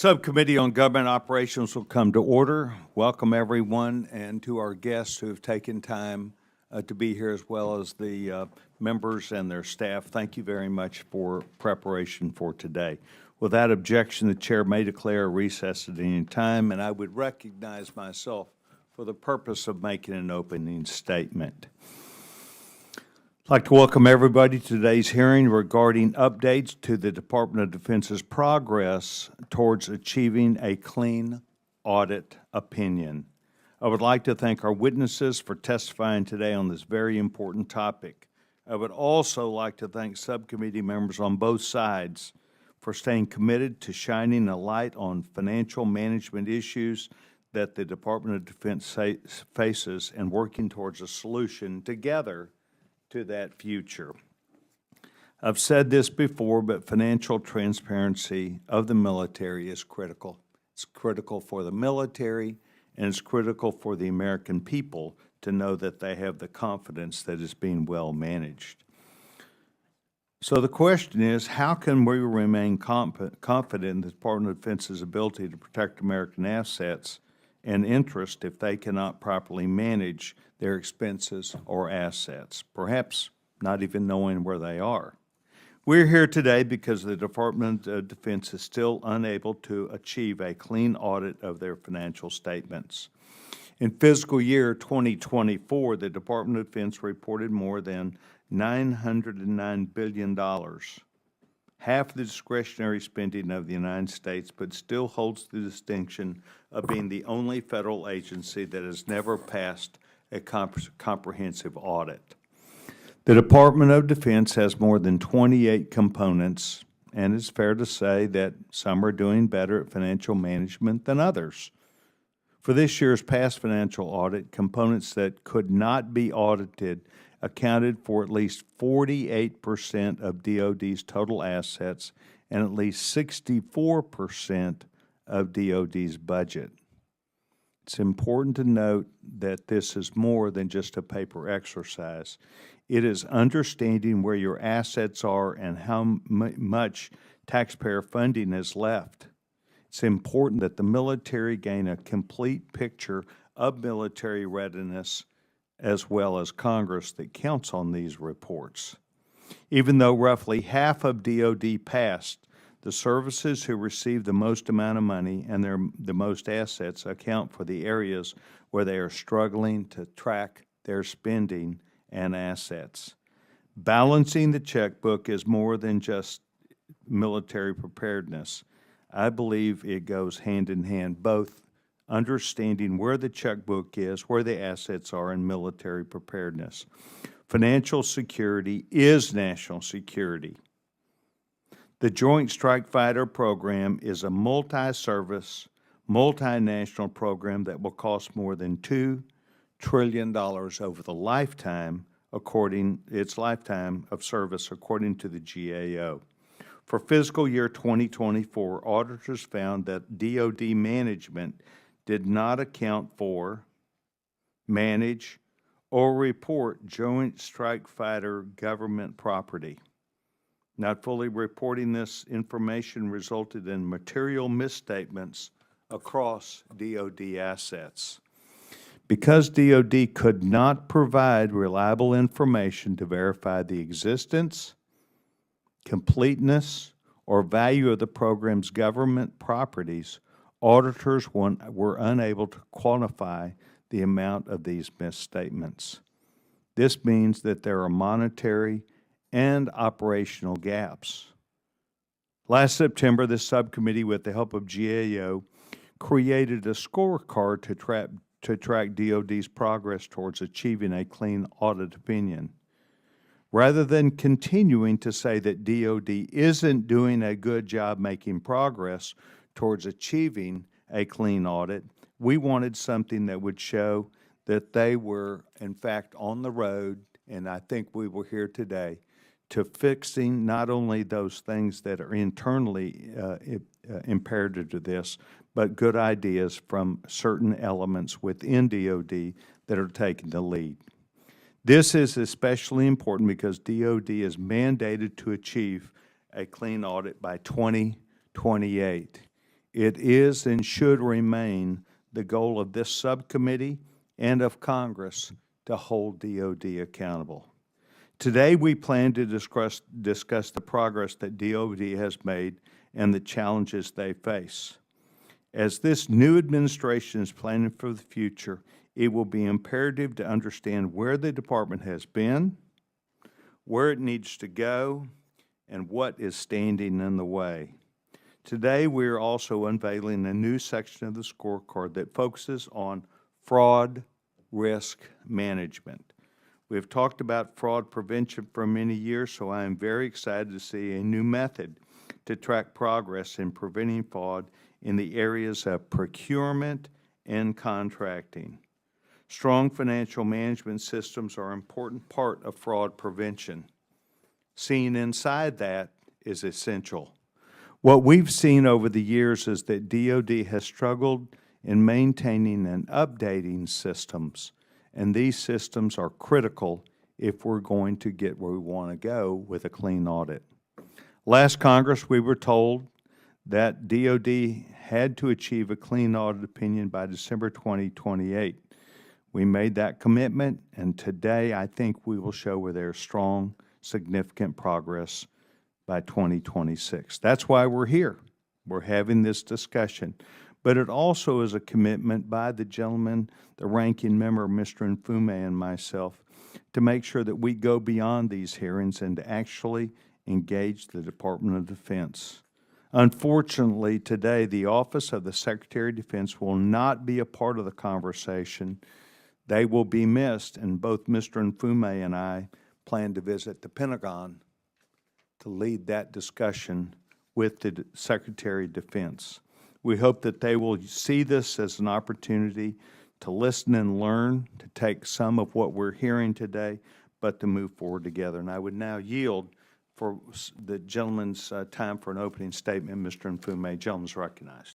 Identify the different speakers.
Speaker 1: Subcommittee on Government Operations will come to order. Welcome, everyone, and to our guests who have taken time to be here, as well as the members and their staff. Thank you very much for preparation for today. Without objection, the chair may declare a recess at any time, and I would recognize myself for the purpose of making an opening statement. I'd like to welcome everybody to today's hearing regarding updates to the Department of Defense's progress towards achieving a clean audit opinion. I would like to thank our witnesses for testifying today on this very important topic. I would also like to thank subcommittee members on both sides for staying committed to shining a light on financial management issues that the Department of Defense faces and working towards a solution together to that future. I've said this before, but financial transparency of the military is critical. It's critical for the military, and it's critical for the American people to know that they have the confidence that is being well managed. So the question is, how can we remain confident in the Department of Defense's ability to protect American assets and interest if they cannot properly manage their expenses or assets, perhaps not even knowing where they are? We're here today because the Department of Defense is still unable to achieve a clean audit of their financial statements. In fiscal year 2024, the Department of Defense reported more than $909 billion, half the discretionary spending of the United States, but still holds the distinction of being the only federal agency that has never passed a comprehensive audit. The Department of Defense has more than 28 components, and it's fair to say that some are doing better at financial management than others. For this year's past financial audit, components that could not be audited accounted for at least 48% of DOD's total assets and at least 64% of DOD's budget. It's important to note that this is more than just a paper exercise. It is understanding where your assets are and how much taxpayer funding is left. It's important that the military gain a complete picture of military readiness, as well as Congress that counts on these reports. Even though roughly half of DOD passed, the services who receive the most amount of money and the most assets account for the areas where they are struggling to track their spending and assets. Balancing the checkbook is more than just military preparedness. I believe it goes hand in hand, both understanding where the checkbook is, where the assets are, and military preparedness. Financial security is national security. The Joint Strike Fighter program is a multi-service, multinational program that will cost more than $2 trillion over the lifetime, its lifetime of service, according to the GAO. For fiscal year 2024, auditors found that DOD management did not account for, manage, or report Joint Strike Fighter government property. Not fully reporting this information resulted in material misstatements across DOD assets. Because DOD could not provide reliable information to verify the existence, completeness, or value of the program's government properties, auditors were unable to quantify the amount of these misstatements. This means that there are monetary and operational gaps. Last September, this subcommittee, with the help of GAO, created a scorecard to track DOD's progress towards achieving a clean audit opinion. Rather than continuing to say that DOD isn't doing a good job making progress towards achieving a clean audit, we wanted something that would show that they were, in fact, on the road, and I think we were here today, to fixing not only those things that are internally imperative to this, but good ideas from certain elements within DOD that are taking the lead. This is especially important because DOD is mandated to achieve a clean audit by 2028. It is and should remain the goal of this subcommittee and of Congress to hold DOD accountable. Today, we plan to discuss the progress that DOD has made and the challenges they face. As this new administration is planning for the future, it will be imperative to understand where the department has been, where it needs to go, and what is standing in the way. Today, we are also unveiling a new section of the scorecard that focuses on fraud risk management. We have talked about fraud prevention for many years, so I am very excited to see a new method to track progress in preventing fraud in the areas of procurement and contracting. Strong financial management systems are an important part of fraud prevention. Seeing inside that is essential. What we've seen over the years is that DOD has struggled in maintaining and updating systems, and these systems are critical if we're going to get where we want to go with a clean audit. Last Congress, we were told that DOD had to achieve a clean audit opinion by December 2028. We made that commitment, and today I think we will show where there's strong, significant progress by 2026. That's why we're here. We're having this discussion. But it also is a commitment by the gentleman, the ranking member, Mr. Mfume, and myself, to make sure that we go beyond these hearings and to actually engage the Department of Defense. Unfortunately, today, the Office of the Secretary of Defense will not be a part of the conversation. They will be missed, and both Mr. Mfume and I plan to visit the Pentagon to lead that discussion with the Secretary of Defense. We hope that they will see this as an opportunity to listen and learn, to take some of what we're hearing today, but to move forward together. And I would now yield for the gentleman's time for an opening statement. Mr. Mfume, gentleman's recognized.